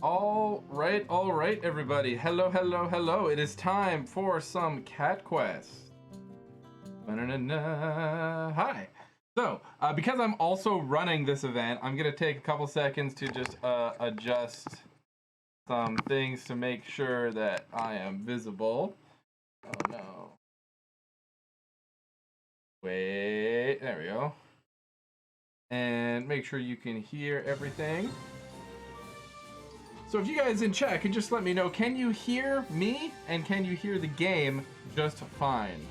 All right, everybody. Hello, hello, hello. It is time for some cat quests. Hi. So, because I'm also running this event, I'm gonna take a couple seconds to just adjust some things to make sure that I am visible. Oh no. Wait, there we go. And make sure you can hear everything. So if you guys in chat could just let me know, can you hear me and can you hear the game just fine?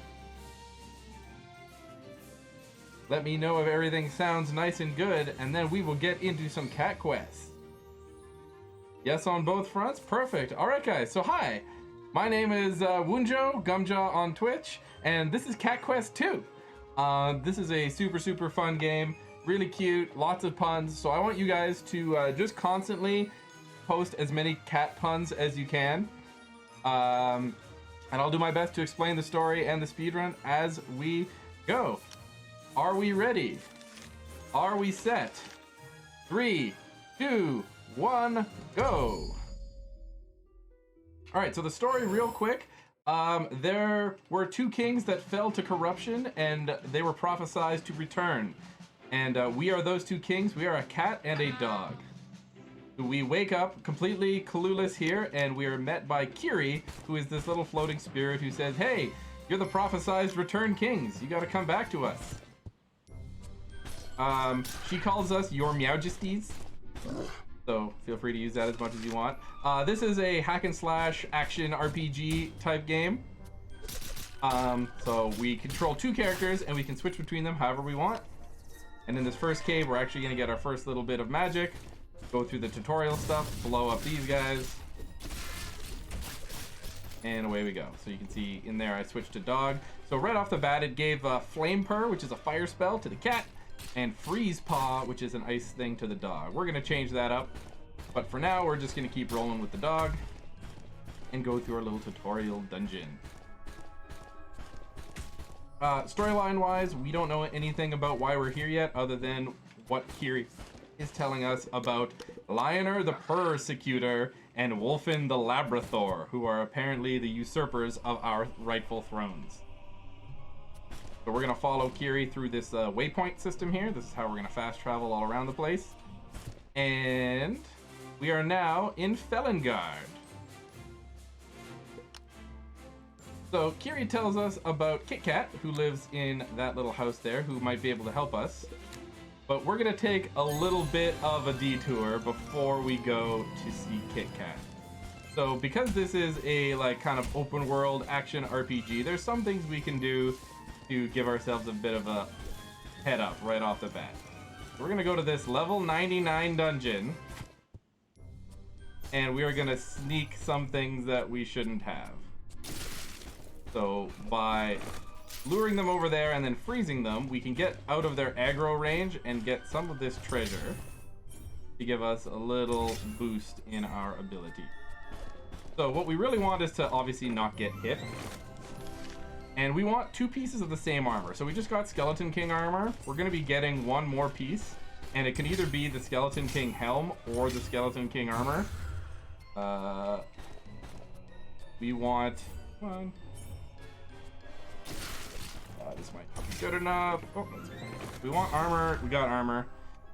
Let me know if everything sounds nice and good, and then we will get into some cat quests. Yes on both fronts? Perfect. Alright guys, so hi. My name is Gumjaw on Twitch, and this is Cat Quest 2. This is a super fun game, really cute, lots of puns, so I want you guys to just constantly post as many cat puns as you can. And I'll do my best to explain the story and the speedrun as we go. Are we ready? Are we set? 3, 2, 1, go! Alright, so the story real quick. There were two kings that fell to corruption and they were prophesized to return. And we are those two kings. We are a cat and a dog. We wake up completely clueless here, and we are met by Kiri, who is this little floating spirit who says, hey, you're the prophesized return kings. You gotta come back to us. She calls us your Meowjesties, so feel free to use that as much as you want. This is a hack and slash action RPG type game. So we control two characters, and we can switch between them however we want. And in this first cave, we're actually gonna get our first little bit of magic. Go through the tutorial stuff, blow up these guys, and away we go. So you can see in there I switched to dog. So right off the bat it gave Flame Purr, which is a fire spell, to the cat, and Freeze Paw, which is an ice thing, to the dog. We're gonna change that up, but for now we're just gonna keep rolling with the dog and go through our little tutorial dungeon. Storyline wise, we don't know anything about why we're here yet other than what Kiri is telling us about Lioner the Persecutor and Wolfen the Labrathor, who are apparently the usurpers of our rightful thrones. So we're gonna follow Kiri through this waypoint system here. This is how we're gonna fast travel all around the place. And we are now in Felengard. So Kiri tells us about Kit Kat, who lives in that little house there, who might be able to help us. But we're gonna take a little bit of a detour before we go to see Kit Kat. So because this is a kind of open world action RPG, there's some things we can do to give ourselves a bit of a head up right off the bat. So we're gonna go to this level 99 dungeon, and we are gonna sneak some things that we shouldn't have. So by luring them over there and then freezing them, we can get out of their aggro range and get some of this treasure to give us a little boost in our ability. So what we really want is to obviously not get hit. And we want two pieces of the same armor. So we just got Skeleton King armor. We're going to be getting one more piece, and it can either be the Skeleton King helm or the Skeleton King armor. We want one. This might not be good enough. Oh, that's okay. We want armor. We got armor.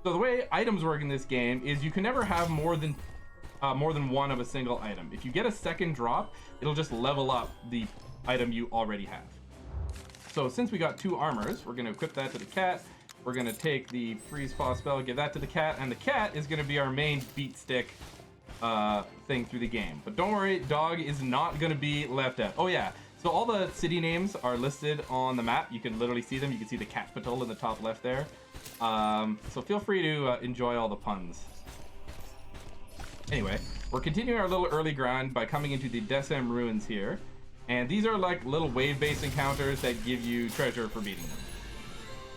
So the way items work in this game is you can never have more than one of a single item. If you get a second drop, it'll just level up the item you already have. So since we got two armors, we're going to equip that to the cat. We're going to take the Freeze Paw spell, give that to the cat, and the cat is going to be our main beat stick thing through the game. But don't worry, dog is not going to be left out. Oh yeah. So all the city names are listed on the map. You can literally see them. You can see the capital in the top left there. So feel free to enjoy all the puns. Anyway, we're continuing our little early grind by coming into the Desem Ruins here. And these are like little wave-based encounters that give you treasure for beating them.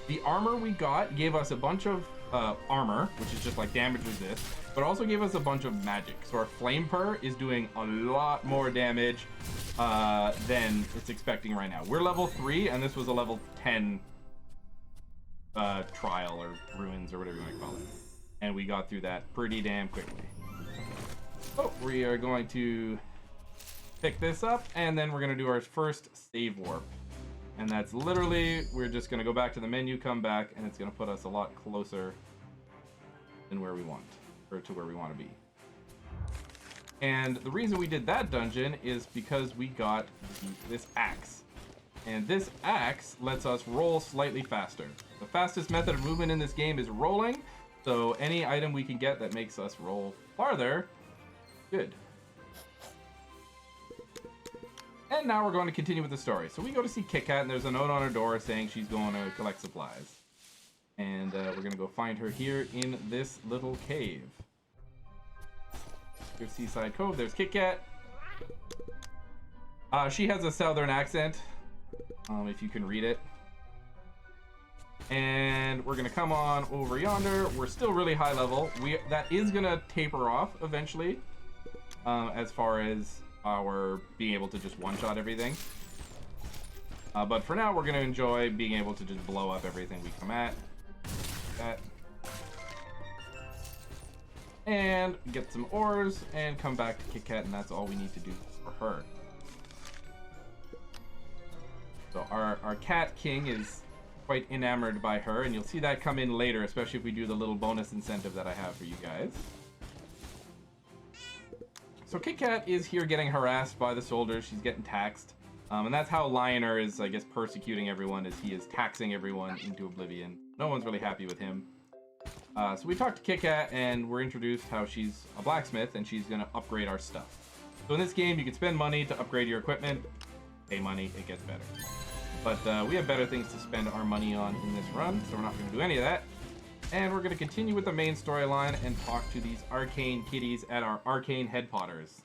The armor we got gave us a bunch of armor, which is just like damage resist, but also gave us a bunch of magic. So our Flame Purr is doing a lot more damage than it's expecting right now. We're level 3, and this was a level 10 trial or ruins or whatever you want to call it. And we got through that pretty damn quickly. Oh, we are going to pick this up, and then we're going to do our first save warp. And that's literally, we're just going to go back to the menu, come back, and it's going to put us a lot closer than where we want, or to where we want to be. And the reason we did that dungeon is because we got this axe. And this axe lets us roll slightly faster. The fastest method of movement in this game is rolling, so any item we can get that makes us roll farther, good. And now we're going to continue with the story. So we go to see Kit Kat, and there's a note on her door saying she's going to collect supplies. And we're going to go find her here in this little cave. Here's Seaside Cove. There's Kit Kat. She has a southern accent, if you can read it. And we're going to come on over yonder. We're still really high level. That is going to taper off eventually, as far as our being able to just one-shot everything. But for now, we're going to enjoy being able to just blow up everything we come at. That. And get some ores and come back to Kit Kat, and that's all we need to do for her. So our cat king is quite enamored by her, and you'll see that come in later, especially if we do the little bonus incentive that I have for you guys. So Kit Kat is here getting harassed by the soldiers. She's getting taxed. And that's how Lionel is, I guess, persecuting everyone, as he is taxing everyone into oblivion. No one's really happy with him. So we talked to Kit Kat, and we're introduced how she's a blacksmith, and she's going to upgrade our stuff. So in this game, you can spend money to upgrade your equipment. Pay money, it gets better. But we have better things to spend our money on in this run, so we're not going to do any of that. And we're going to continue with the main storyline and talk to these arcane kitties at our arcane head potters.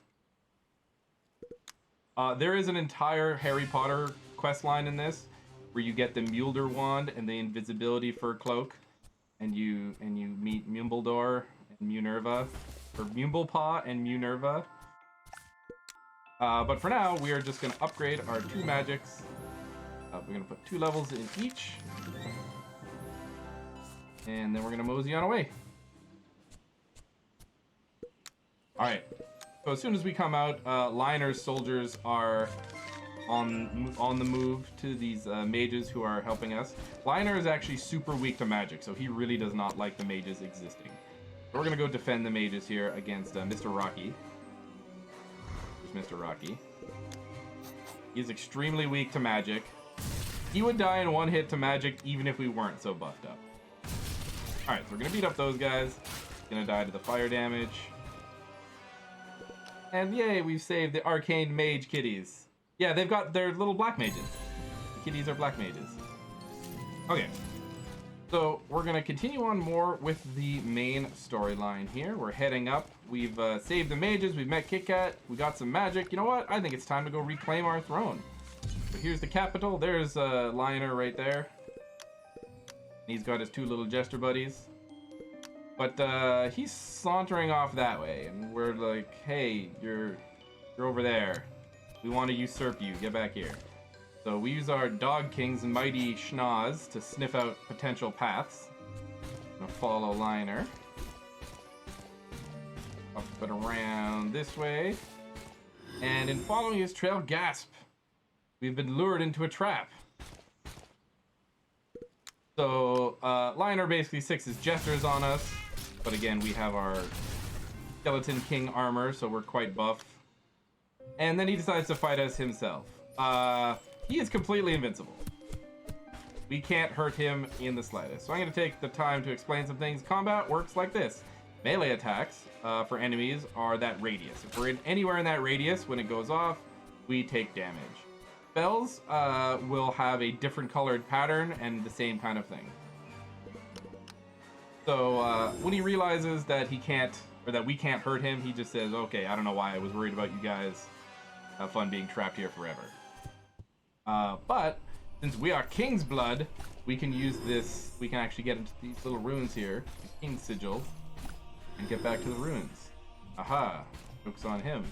There is an entire Harry Potter quest line in this, where you get the Mjolnir wand and the invisibility fur cloak, and you meet Mumbledore and Minerva, or Mumblepaw and Minerva. But for now, we are just going to upgrade our 2 magics. We're going to put 2 levels in each. And then we're going to mosey on away. Alright. So as soon as we come out, Lionel's soldiers are on the move to these mages who are helping us. Lionel is actually super weak to magic, so he really does not like the mages existing. So we're going to go defend the mages here against Mr. Rocky. Here's Mr. Rocky. He's extremely weak to magic. He would die in 1 hit to magic even if we weren't so buffed up. Alright, so we're going to beat up those guys. Going to die to the fire damage. And yay, we've saved the arcane mage kitties. Yeah, they've got their little black mages. The kitties are black mages. Okay. So we're going to continue on more with the main storyline here. We're heading up. We've saved the mages. We've met Kit Kat. We got some magic. You know what? I think it's time to go reclaim our throne. So here's the capital. There's Lionel right there. He's got his 2 little jester buddies. But he's sauntering off that way. And we're like, hey, you're over there. We want to usurp you. Get back here. So we use our Dog King's mighty schnoz to sniff out potential paths. I'm gonna follow Lionel. Up and around this way. And in following his trail, gasp! We've been lured into a trap. So Lionel basically sticks his jesters on us. But again, we have our Skeleton King armor, so we're quite buff. And then he decides to fight us himself. He is completely invincible. We can't hurt him in the slightest. So I'm going to take the time to explain some things. Combat works like this. Melee attacks for enemies are that radius. If we're anywhere in that radius, when it goes off, we take damage. Spells will have a different colored pattern and the same kind of thing. So when he realizes that he can't, or that we can't hurt him, he just says, okay, I don't know why I was worried about you guys. Have fun being trapped here forever. But since we are King's Blood, we can use this, we can actually get into these little runes here, the King's Sigil, and get back to the runes. Aha, joke's on him.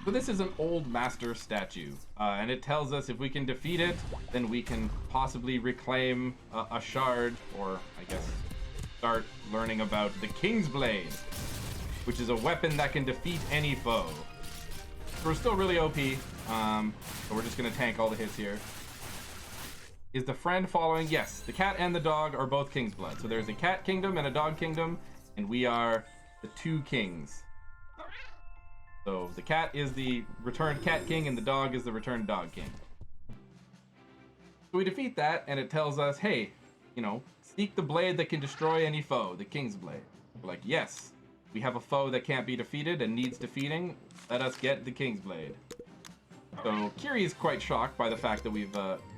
So this is an old master statue, and it tells us if we can defeat it, then we can possibly reclaim a shard, or I guess start learning about the King's Blade. which is a weapon that can defeat any foe. So we're still really OP, so we're just gonna tank all the hits here. Is the friend following? Yes, the cat and the dog are both King's Blood. So there's a cat kingdom and a dog kingdom, and we are the two kings. So the cat is the returned cat king, and the dog is the returned dog king. So we defeat that, and it tells us, hey, you know, seek the blade that can destroy any foe, the King's Blade. We're like, yes, we have a foe that can't be defeated and needs defeating. Let us get the King's Blade. So Kiri is quite shocked by the fact that we've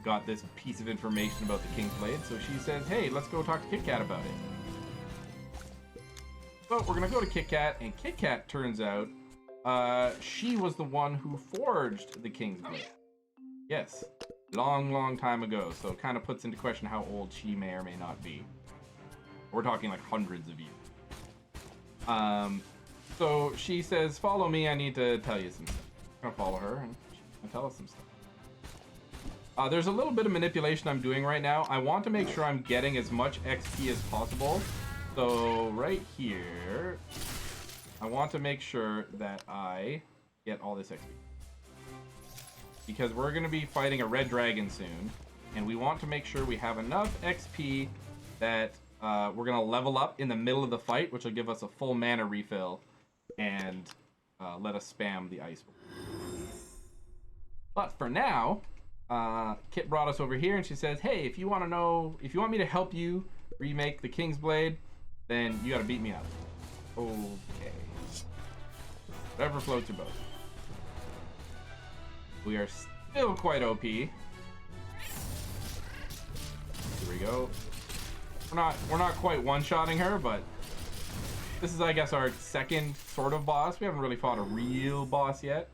got this piece of information about the King's Blade. So she says, hey, let's go talk to Kit Kat about it. So we're gonna go to Kit Kat, and Kit Kat turns out she was the one who forged the King's Blade. Yes, long time ago. So it kind of puts into question how old she may or may not be. We're talking like hundreds of years. So she says, follow me, I need to tell you some stuff. I'm gonna follow her and she's gonna tell us some stuff. There's a little bit of manipulation I'm doing right now. I want to make sure I'm getting as much XP as possible. So right here, I want to make sure that I get all this XP. Because we're gonna be fighting a red dragon soon, and we want to make sure we have enough XP that we're gonna level up in the middle of the fight, which will give us a full mana refill and let us spam the ice. But for now, Kit brought us over here, and she says, hey, if you want me to help you remake the King's Blade, then you gotta beat me up. Okay. Whatever floats your boat. We are still quite OP. Here we go. We're not quite one-shotting her, but this is, I guess, our second sort of boss. We haven't really fought a real boss yet.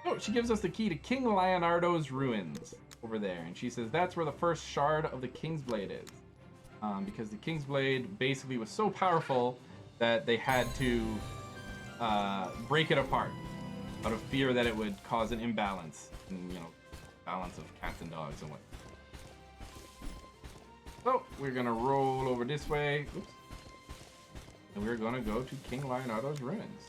Oh, she gives us the key to King Leonardo's ruins over there, and she says that's where the first shard of the King's Blade is. Because the King's Blade basically was so powerful that they had to break it apart out of fear that it would cause an imbalance in, you know, balance of cats and dogs and what. So we're gonna roll over this way. Oops. And we're gonna go to King Leonardo's ruins.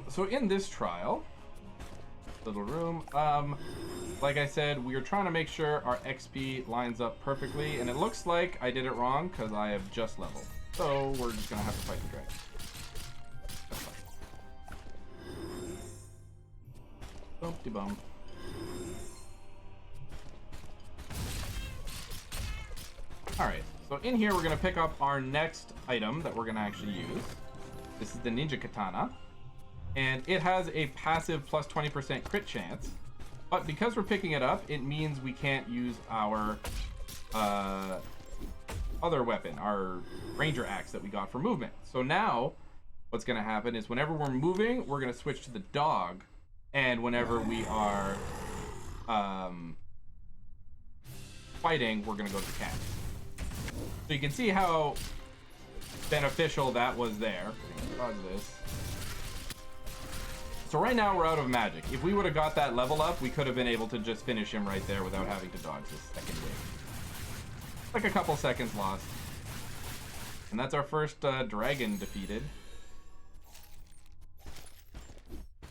So in this trial, little room, like I said, we are trying to make sure our XP lines up perfectly, and it looks like I did it wrong because I have just leveled. So we're just gonna have to fight the dragon. Bump-de-bump. Alright, so in here we're gonna pick up our next item that we're gonna actually use. This is the Ninja Katana. And it has a passive plus 20% crit chance. But because we're picking it up, it means we can't use our other weapon, our ranger axe that we got for movement. So now what's gonna happen is whenever we're moving, we're gonna switch to the dog. And whenever we are fighting, we're gonna go to the cat. So you can see how beneficial that was there. Dodge this. So right now we're out of magic. If we would have got that level up, we could have been able to just finish him right there without having to dodge this second wave. Like a couple seconds lost. And that's our first dragon defeated.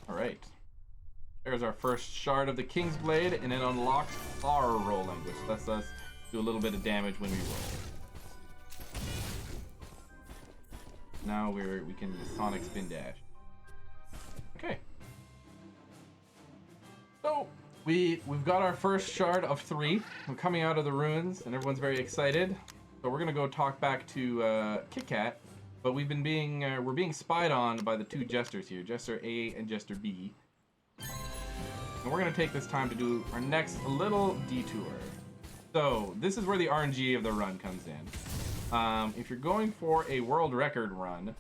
Alright. There's our first shard of the King's Blade, and it unlocks our rolling, which lets us do a little bit of damage when we roll. Now we can Sonic Spin Dash. Okay. So we've got our first shard of 3. We're coming out of the ruins, and everyone's very excited. So we're gonna go talk back to Kit Kat, but we're being spied on by the two jesters here, Jester A and Jester B. And we're gonna take this time to do our next little detour. So this is where the RNG of the run comes in. If you're going for a world record run,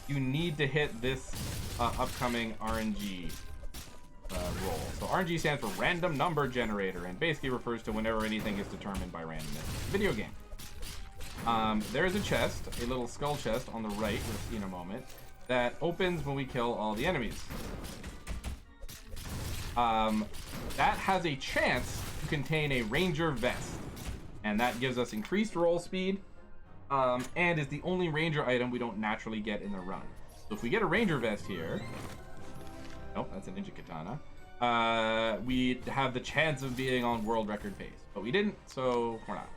you need to hit this upcoming RNG roll. So RNG stands for Random Number Generator, and basically refers to whenever anything is determined by randomness. Video game. There is a chest, a little skull chest on the right, we'll see in a moment, that opens when we kill all the enemies. That has a chance to contain a ranger vest. and that gives us increased roll speed, and is the only ranger item we don't naturally get in the run. So if we get a ranger vest here, nope, that's a ninja katana, we have the chance of being on world record pace, but we didn't, so we're not.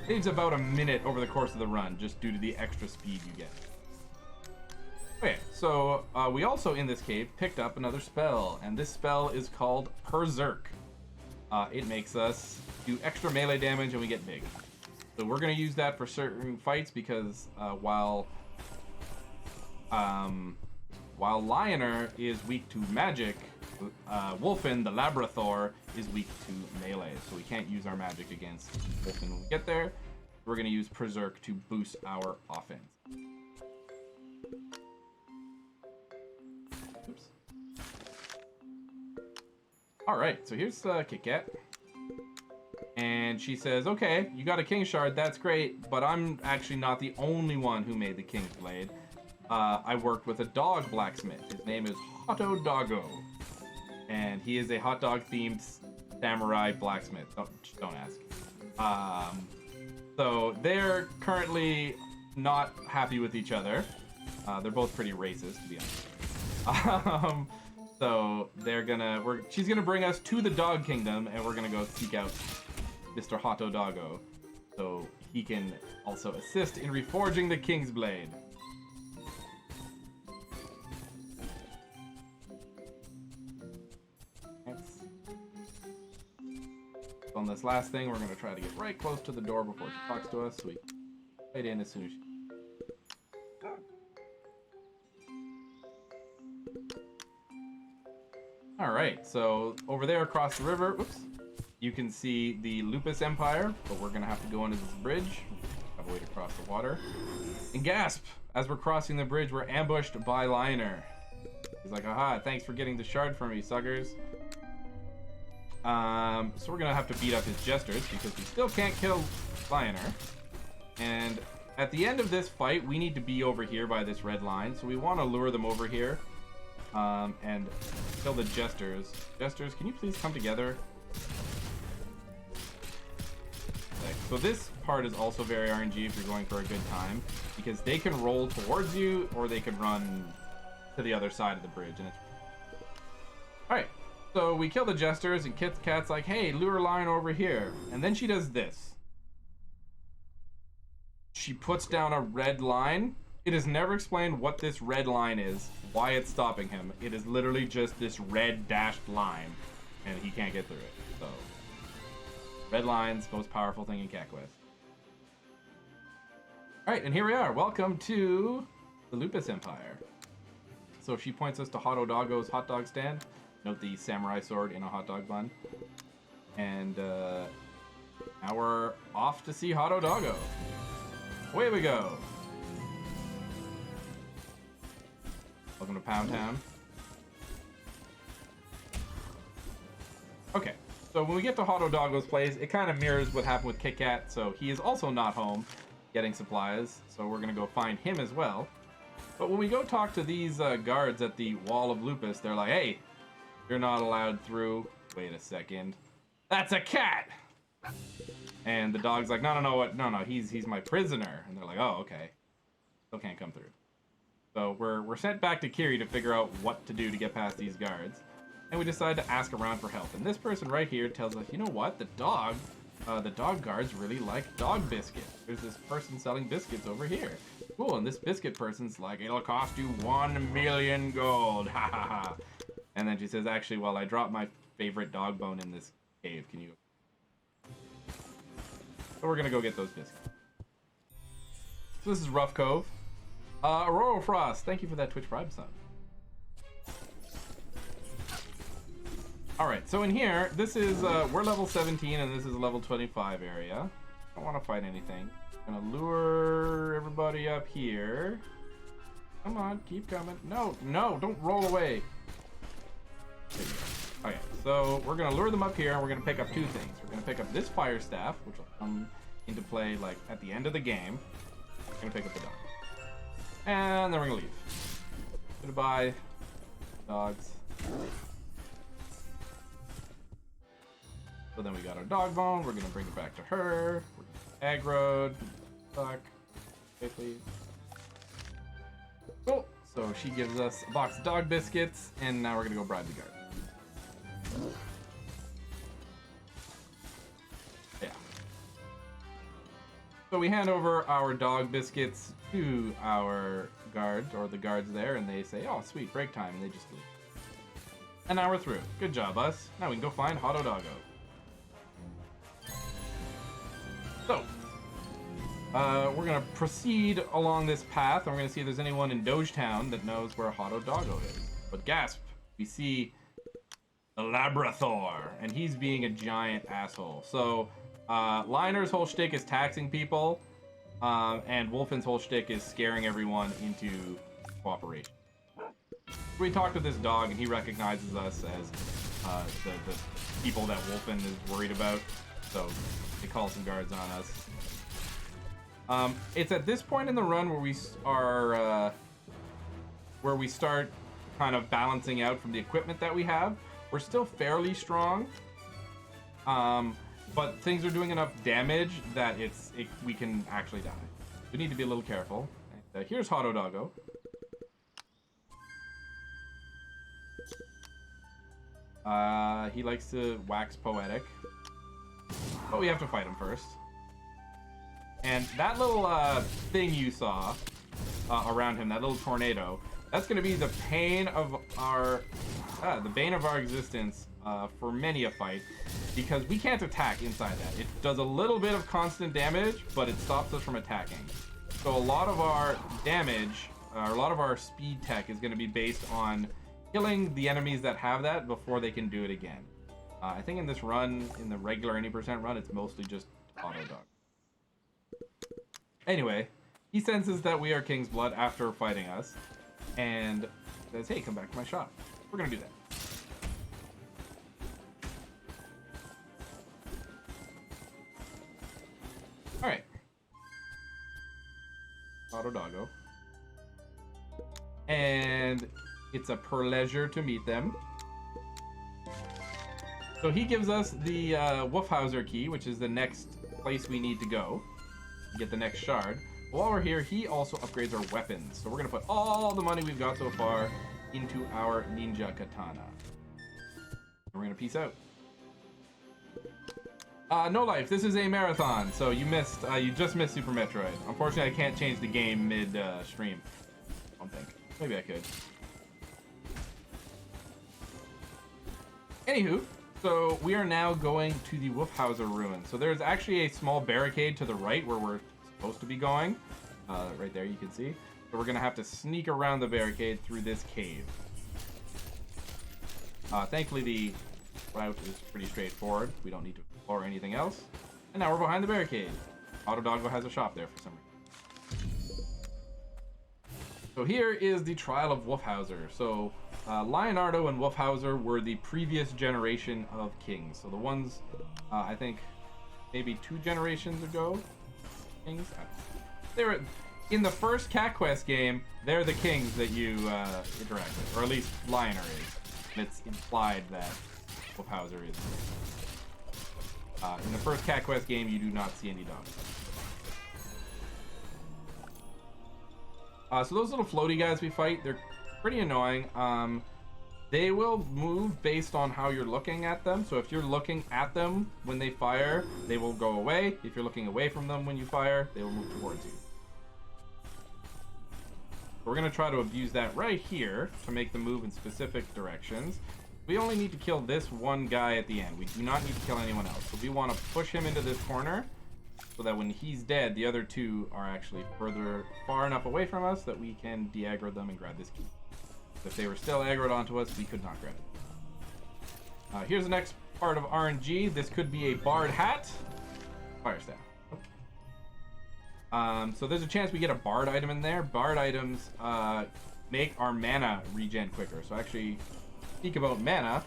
Saves about a minute over the course of the run, just due to the extra speed you get. Okay, so we also, in this cave, picked up another spell, and this spell is called Berserk. It makes us do extra melee damage and we get big. So we're going to use that for certain fights because while Lioner is weak to magic, Wolfen, the Labrathor, is weak to melee, so we can't use our magic against Wolfen when we get there. We're going to use Berserk to boost our offense. Oops. Alright, so here's Kit Kat. And she says, okay, you got a King Shard, that's great, but I'm actually not the only one who made the King's Blade. I worked with a dog blacksmith. His name is Hotto Doggo. And he is a hot dog themed samurai blacksmith. Just don't ask. So they're currently not happy with each other. They're both pretty racist, to be honest. So she's gonna bring us to the Dog Kingdom, and we're gonna go seek out Mr. Hotto Doggo, so he can also assist in reforging the King's Blade. On this last thing, we're going to try to get right close to the door before she talks to us, so we can right in as soon as she... Alright, so over there across the river, oops, you can see the Lupus Empire, but we're going to have to go under this bridge. Have a way to cross the water. And gasp! As we're crossing the bridge, we're ambushed by Lioner. He's like, aha, thanks for getting the shard for me, suckers. So we're gonna have to beat up his jesters because we still can't kill Lioner. And at the end of this fight, we need to be over here by this red line. So we want to lure them over here and kill the jesters. Jesters, can you please come together? Okay, so this part is also very RNG if you're going for a good time, because they can roll towards you or they can run to the other side of the bridge. And it's all right. So we kill the jesters, and Kit Kat's like, hey, lure line over here. And then she does this. She puts down a red line. It is never explained what this red line is, why it's stopping him. It is literally just this red dashed line, and he can't get through it. So, red line's most powerful thing in Cat Quest. Alright, and here we are. Welcome to the Lupus Empire. So she points us to Hotto Doggo's hot dog stand. Note the samurai sword in a hot dog bun. And now we're off to see Hotto Doggo. Away we go. Welcome to Pound Town. Okay, so when we get to Hotto Doggo's place, it kind of mirrors what happened with Kit Kat. So he is also not home getting supplies. So we're going to go find him as well. But when we go talk to these guards at the Wall of Lupus, they're like, hey, you're not allowed through. Wait a second. That's a cat! And the dog's like, no, he's my prisoner. And they're like, oh, okay. Still can't come through. So we're sent back to Kiri to figure out what to do to get past these guards. And we decide to ask around for help. And this person right here tells us, you know what? The dog guards really like dog biscuits. There's this person selling biscuits over here. Cool, and this biscuit person's like, it'll cost you 1 million gold. Ha ha ha. And then she says, actually, well, I dropped my favorite dog bone in this cave. Can you... So we're going to go get those biscuits. So this is Rough Cove. Aurora Frost, thank you for that Twitch Prime sub. Alright, so in here, this is, we're level 17 and this is a level 25 area. I don't want to fight anything. I'm going to lure everybody up here. Come on, keep coming. No, don't roll away. Okay, so we're gonna lure them up here and we're gonna pick up two things. We're gonna pick up this fire staff, which will come into play like at the end of the game. We're gonna pick up the dog. And then we're gonna leave. Goodbye, dogs. So then we got our dog bone. We're gonna bring it back to her. We're aggroed. Fuck. Okay, please. Cool. So she gives us a box of dog biscuits, and now we're gonna go bribe the guard. Yeah. So we hand over our dog biscuits to our guards, or the guards there, and they say, "Oh, sweet, break time," and they just leave. And now we're through. Good job, us. Now we can go find Hotto Doggo. So, we're gonna proceed along this path, and we're gonna see if there's anyone in Dogetown that knows where Hotto Doggo is. But gasp, we see the Labrathor, and he's being a giant asshole. So, Liner's whole shtick is taxing people, and Wolfen's whole shtick is scaring everyone into cooperation. We talked to this dog, and he recognizes us as the people that Wolfen is worried about, so they call some guards on us. It's at this point in the run where we are, where we start kind of balancing out from the equipment that we have. We're still fairly strong, but things are doing enough damage that we can actually die. We need to be a little careful. And, here's Hotto Doggo. He likes to wax poetic, but we have to fight him first. And that little thing you saw around him, that little tornado, that's going to be the bane of our existence for many a fight, because we can't attack inside that. It does a little bit of constant damage, but it stops us from attacking. So a lot of our damage, a lot of our speed tech is going to be based on killing the enemies that have that before they can do it again. I think in this run, in the regular any % run, it's mostly just Hotto Dog. Anyway, he senses that we are King's Blood after fighting us, and says, "Hey, come back to my shop." We're gonna do that. All right, Hotto Doggo, and it's a pleasure to meet them. So he gives us the Wolfhauser key, which is the next place we need to go to get the next shard. While we're here, he also upgrades our weapons. So we're going to put all the money we've got so far into our ninja katana. We're going to peace out. No life. This is a marathon, so you just missed Super Metroid. Unfortunately, I can't change the game mid-stream. I don't think. Maybe I could. Anywho, so we are now going to the Wolfhauser ruins. So there's actually a small barricade to the right where we're supposed to be going. Right there, you can see. So we're gonna have to sneak around the barricade through this cave. Thankfully, the route is pretty straightforward. We don't need to explore anything else. And now we're behind the barricade. Hotto Doggo has a shop there for some reason. So here is the trial of Wolfhauser. So Leonardo and Wolfhauser were the previous generation of kings. So the ones, I think, maybe 2 generations ago, kings. They were in the first Cat Quest game. They're the kings that you interact with, or at least Lioner is. And it's implied that Wolfhauser is. In the first Cat Quest game, you do not see any dogs. So those little floaty guys we fight, they're pretty annoying. They will move based on how you're looking at them. So if you're looking at them when they fire, they will go away. If you're looking away from them when you fire, they will move towards you. We're going to try to abuse that right here to make them move in specific directions. We only need to kill this one guy at the end. We do not need to kill anyone else. So we want to push him into this corner so that when he's dead, the other 2 are actually far enough away from us that we can de-aggro them and grab this key. If they were still aggroed onto us, we could not grab it. Here's the next part of RNG. This could be a Bard hat. Fire staff. So there's a chance we get a Bard item in there. Bard items make our mana regen quicker. So actually, speak about mana.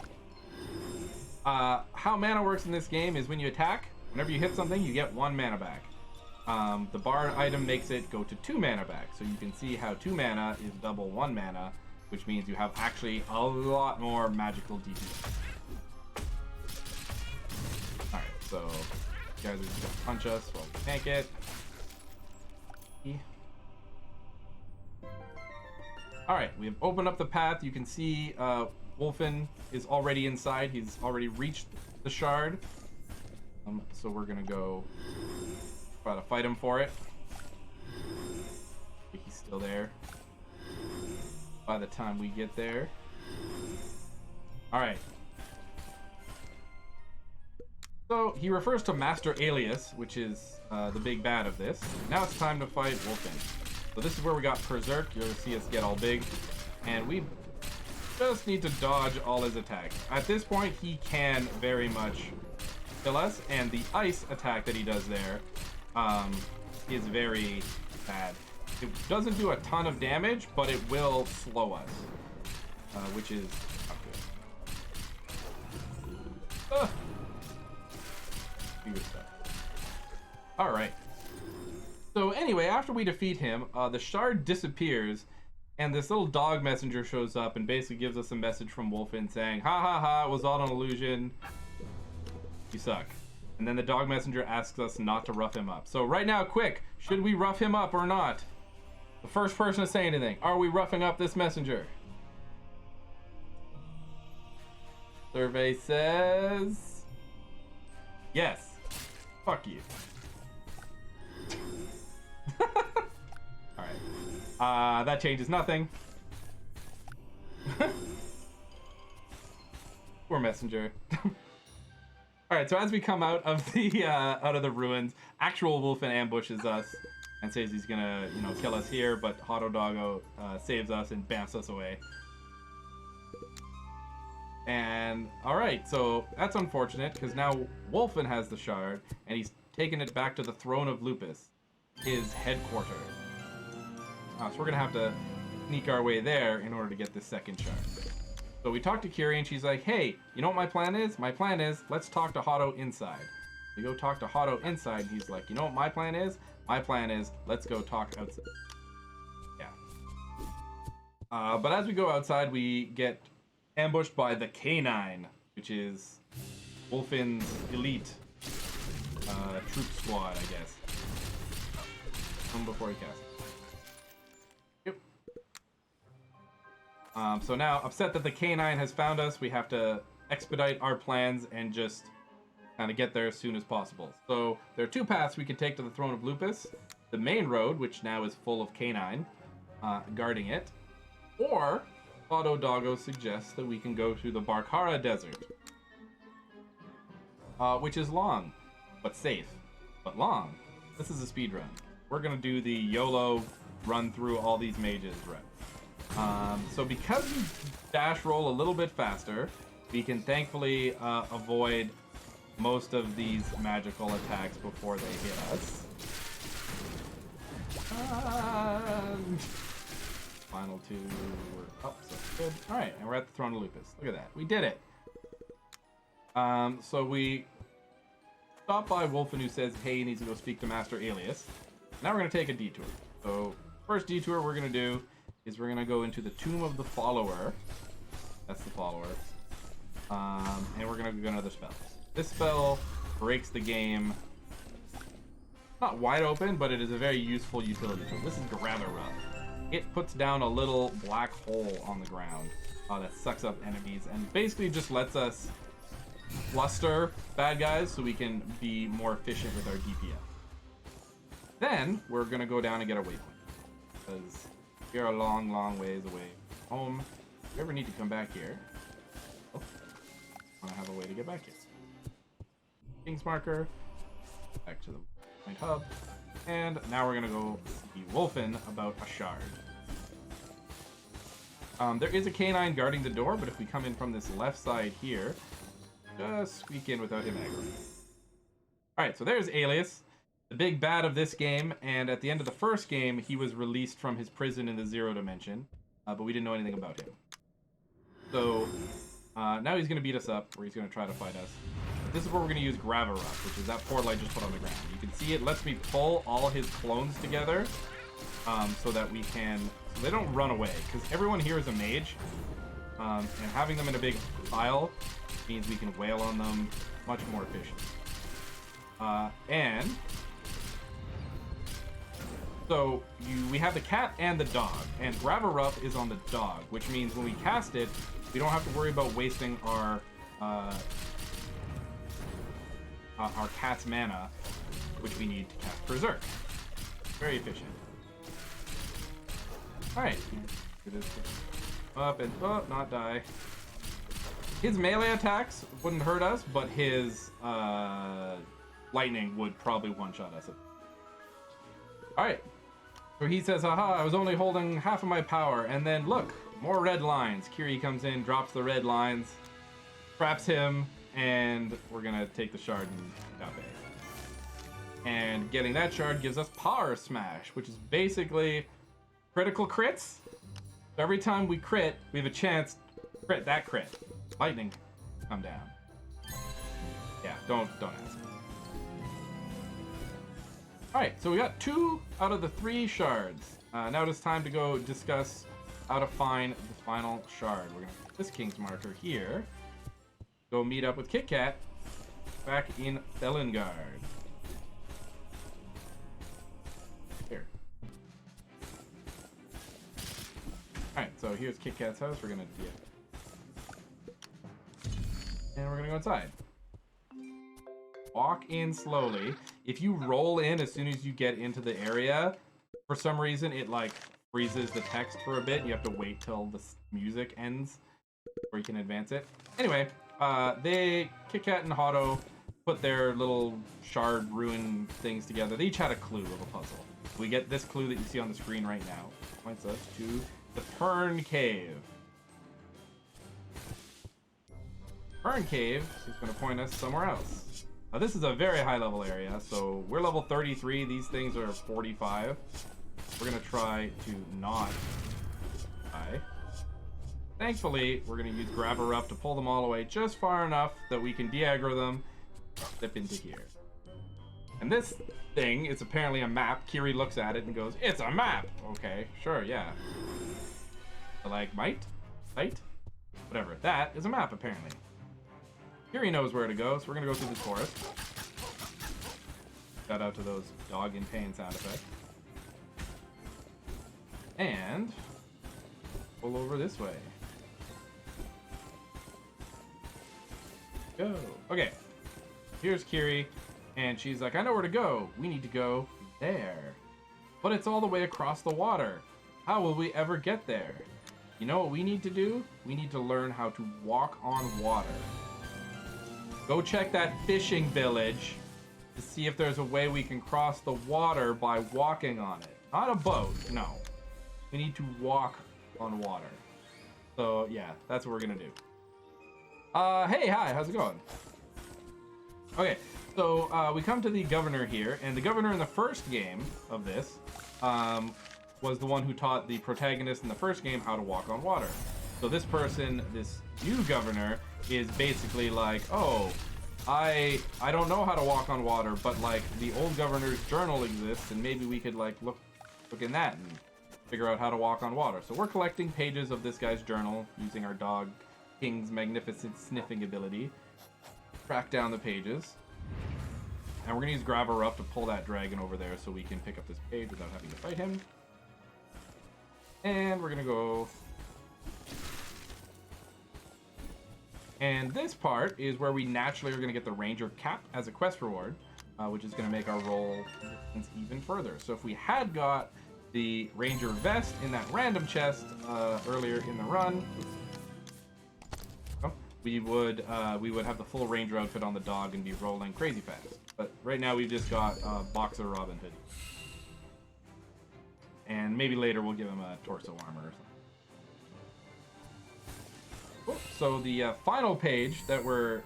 How mana works in this game is when you attack, whenever you hit something, you get 1 mana back. The Bard item makes it go to 2 mana back. So you can see how 2 mana is double 1 mana, which means you have actually a lot more magical DPS. so you guys are just gonna punch us while we tank it. Alright, we have opened up the path. You can see Wolfen is already inside. He's already reached the shard. So we're gonna go try to fight him for it. He's still there by the time we get there. Alright. So he refers to Master Alias, which is the big bad of this. Now it's time to fight Wolfen. So this is where we got Berserk. You'll see us get all big. And we just need to dodge all his attacks. At this point, he can very much kill us. And the ice attack that he does there is very bad. It doesn't do a ton of damage, but it will slow us. Which is not good. Good stuff. Alright. So anyway, after we defeat him, the shard disappears, and this little dog messenger shows up and basically gives us a message from Wolfen saying, ha ha ha, it was all an illusion. You suck. And then the dog messenger asks us not to rough him up. So right now, quick, should we rough him up or not? The first person to say anything. Are we roughing up this messenger? Survey says yes. Fuck you. Alright. That changes nothing. Poor messenger. Alright, so as we come out of the ruins, actual Wolfen ambushes us and says he's gonna, kill us here, but Hotto Doggo saves us and bamps us away. And alright, so that's unfortunate because now Wolfen has the shard and he's taken it back to the throne of Lupus, his headquarters. So we're gonna have to sneak our way there in order to get this second shard. So we talk to Kiri and she's like, hey, you know what my plan is? My plan is let's talk to Hotto inside. We go talk to Hotto inside and he's like, you know what my plan is? My plan is let's go talk outside. Yeah. But as we go outside, we get ambushed by the K9, which is Wolfen's elite troop squad, I guess. Come before he casts. Yep. So now, upset that the K9 has found us, we have to expedite our plans and just kind of get there as soon as possible. So there are two paths we can take to the throne of Lupus. The main road, which now is full of K9 guarding it, or Hotto Doggo suggests that we can go through the Barkara Desert, which is long, but safe, but long. This is a speed run. We're gonna do the YOLO run through all these mages run. So because we dash roll a little bit faster, we can thankfully avoid most of these magical attacks before they hit us. Final two were up, so good. Alright, and we're at the throne of Lupus. Look at that. We did it. So we stop by Wolfen, who says, hey, he needs to go speak to Master Alias. Now we're going to take a detour. So first detour we're going to do is we're going to go into the Tomb of the Follower. That's the follower. And we're going to go another spell. This spell breaks the game not wide open, but it is a very useful utility tool. This is Grabarub. It puts down a little black hole on the ground that sucks up enemies and basically just lets us fluster bad guys so we can be more efficient with our DPS. Then we're gonna go down and get a waypoint because we're a long, long ways away from home. If you ever need to come back here, I want to have a way to get back here. King's marker, back to the point hub. And now we're gonna go see Wolfen about a shard. There is a K9 guarding the door, but if we come in from this left side here, just squeak in without him aggroing. Alright, so there's Alias, the big bad of this game, and at the end of the first game, he was released from his prison in the Zero Dimension, but we didn't know anything about him. So, now he's gonna beat us up, or he's gonna try to fight us. This is where we're going to use Grabarub, which is that portal I just put on the ground. You can see it lets me pull all his clones together so that we can... So they don't run away, because everyone here is a mage, and having them in a big pile means we can wail on them much more efficiently. And so we have the cat and the dog, and Grab-a-Rup is on the dog, which means when we cast it, we don't have to worry about wasting our cat's mana, which we need to cast Berserk. Very efficient. Alright. Up and not die. His melee attacks wouldn't hurt us, but his lightning would probably one-shot us. Alright. So he says, haha, I was only holding half of my power, and then look, more red lines. Kiri comes in, drops the red lines, traps him, and we're gonna take the shard and cafe. And getting that shard gives us Power Smash, which is basically critical crits. So every time we crit, we have a chance to crit that crit. Lightning, come down. Yeah, don't ask. Alright, so we got 2 out of the 3 shards. Now it is time to go discuss how to find the final shard. We're gonna put this King's Marker here. Go meet up with Kit Kat back in Felingard. Here. Alright, so here's Kit Kat's house. We're gonna and we're gonna go inside. Walk in slowly. If you roll in as soon as you get into the area, for some reason it like freezes the text for a bit. You have to wait till the music ends before you can advance it. Anyway, Kit Kat and Hotto put their little shard ruin things together. They each had a clue of a puzzle. We get this clue that you see on the screen right now. Points us to the Turn Cave. Turn Cave is going to point us somewhere else. Now this is a very high level area, so we're level 33. These things are 45. We're going to try to not die. Thankfully, we're going to use Grab-a-Rup to pull them all away just far enough that we can de-aggro them, step into here. And this thing is apparently a map. Kiri looks at it and goes, it's a map! Okay, sure, yeah. Stalagmite? Site? Whatever. That is a map, apparently. Kiri knows where to go, so we're going to go through this forest. Shout out to those dog in pain sound effects. And pull over this way. Go. Okay. Here's Kiri, and she's like, I know where to go. We need to go there. But it's all the way across the water. How will we ever get there? You know what we need to do? We need to learn how to walk on water. Go check that fishing village to see if there's a way we can cross the water by walking on it. Not a boat, no. We need to walk on water. So yeah, that's what we're gonna do. Hey, hi, how's it going? Okay, so we come to the governor here, and the governor in the first game of this was the one who taught the protagonist in the first game how to walk on water. So this person, this new governor, is basically like, oh, I don't know how to walk on water, but like the old governor's journal exists, and maybe we could like look in that and figure out how to walk on water. So we're collecting pages of this guy's journal using our dog King's magnificent sniffing ability. Track down the pages. And we're gonna use Grab-a-Rup to pull that dragon over there so we can pick up this page without having to fight him. And we're gonna go. And this part is where we naturally are going to get the Ranger Cap as a quest reward, which is going to make our roll distance even further. So if we had got the Ranger Vest in that random chest earlier in the run, we would have the full Ranger outfit on the dog and be rolling crazy fast. But right now we've just got Boxer Robin Hood. And maybe later we'll give him a torso armor or something. So the final page that we're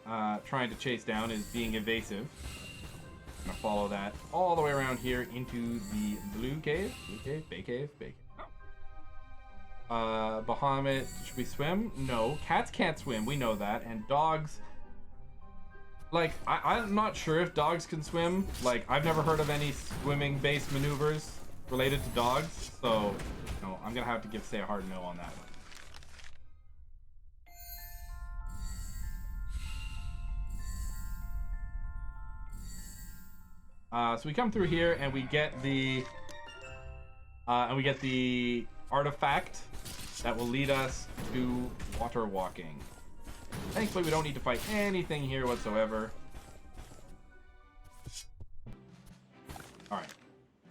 trying to chase down is being evasive. I'm gonna follow that all the way around here into the blue cave, bay cave. Bahamut, should we swim? No, cats can't swim. We know that, and dogs. Like I'm not sure if dogs can swim. Like I've never heard of any swimming-based maneuvers related to dogs, so no, I'm gonna have to say a hard no on that one. So we come through here and we get the artifact that will lead us to water walking. Thankfully, we don't need to fight anything here whatsoever. All right.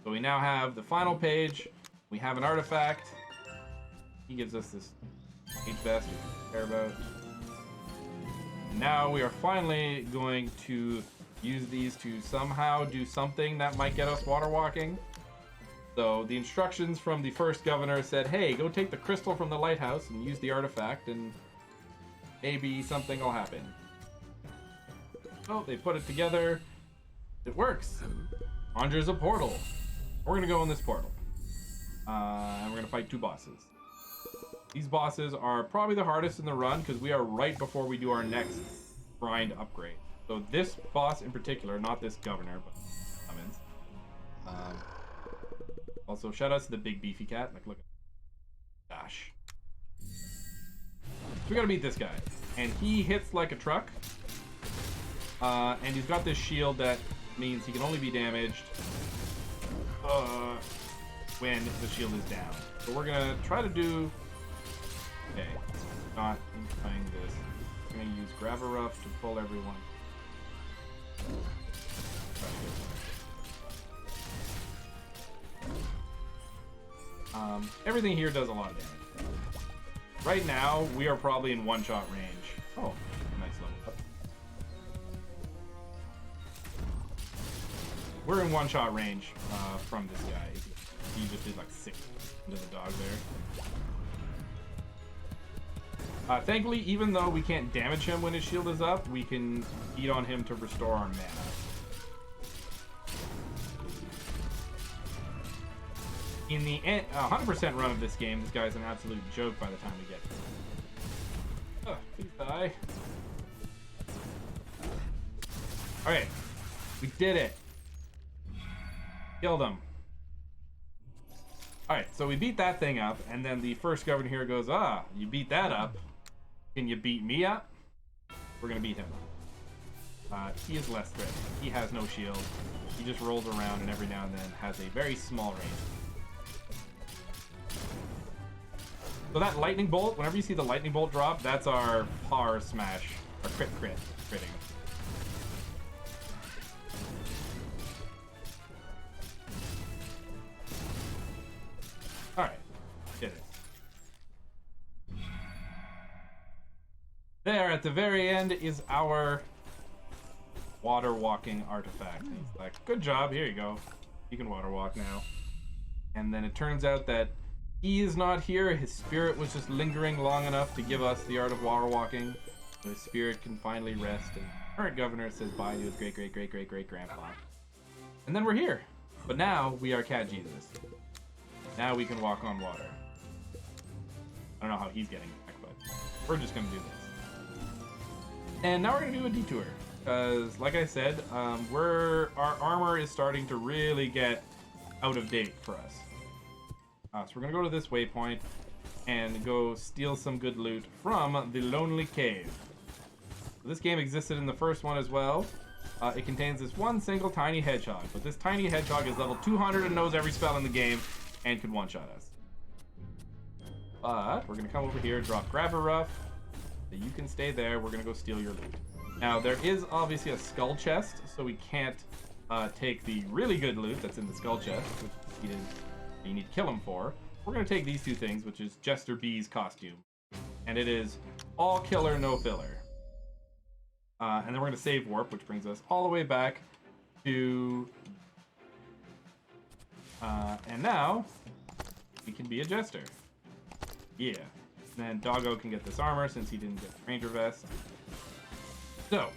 So we now have the final page. We have an artifact. He gives us this page vest we care about. Now we are finally going to use these to somehow do something that might get us water walking. So the instructions from the first governor said, hey, go take the crystal from the lighthouse and use the artifact and maybe something will happen. Oh, they put it together. It works. Conjures a portal. We're gonna go in this portal. And we're gonna fight 2 bosses. These bosses are probably the hardest in the run because we are right before we do our next grind upgrade. So this boss in particular, not this governor, but summons. Also, shout out to the big beefy cat. Like, look at gosh. So we gotta beat this guy. And he hits like a truck. And he's got this shield that means he can only be damaged when the shield is down. So we're gonna try to do... Okay, not trying this. I'm gonna use Graveruff to pull everyone. Everything here does a lot of damage. Right now, we are probably in one-shot range. Oh, nice level up. We're in one-shot range from this guy. He just did like 6 into the dog there. Thankfully, even though we can't damage him when his shield is up, we can beat on him to restore our mana. In the 100% run of this game, this guy's an absolute joke by the time we get to him. Oh, please die. Alright, we did it. Killed him. Alright, so we beat that thing up, and then the first governor here goes, you beat that up. Can you beat me up? We're gonna beat him up. He is less threatening. He has no shield. He just rolls around and every now and then has a very small range. So that lightning bolt, whenever you see the lightning bolt drop, that's our power smash, our critting. Alright, did it. There, at the very end, is our water walking artifact. And he's like, good job, here you go. You can water walk now. And then it turns out that he is not here. His spirit was just lingering long enough to give us the art of water walking. So his spirit can finally rest. And the current governor says bye to his great-great-great-great-great-grandpa. And then we're here. But now we are Cat Jesus. Now we can walk on water. I don't know how he's getting back, but we're just gonna do this. And now we're gonna do a detour. Because, like I said, our armor is starting to really get out of date for us. So we're gonna go to this waypoint and go steal some good loot from the Lonely Cave. This game existed in the first one as well. It contains this one single tiny hedgehog, but this tiny hedgehog is level 200 and knows every spell in the game and can one-shot us. But we're gonna come over here, drop Graveruff. So you can stay there. We're gonna go steal your loot. Now there is obviously a skull chest, so we can't take the really good loot that's in the skull chest, which you need to kill him for. We're gonna take these 2 things, which is Jester B's costume, and it is all killer, no filler. And then we're gonna save warp, which brings us all the way back to. And now we can be a jester. Yeah. And then Doggo can get this armor since he didn't get the Ranger vest. So,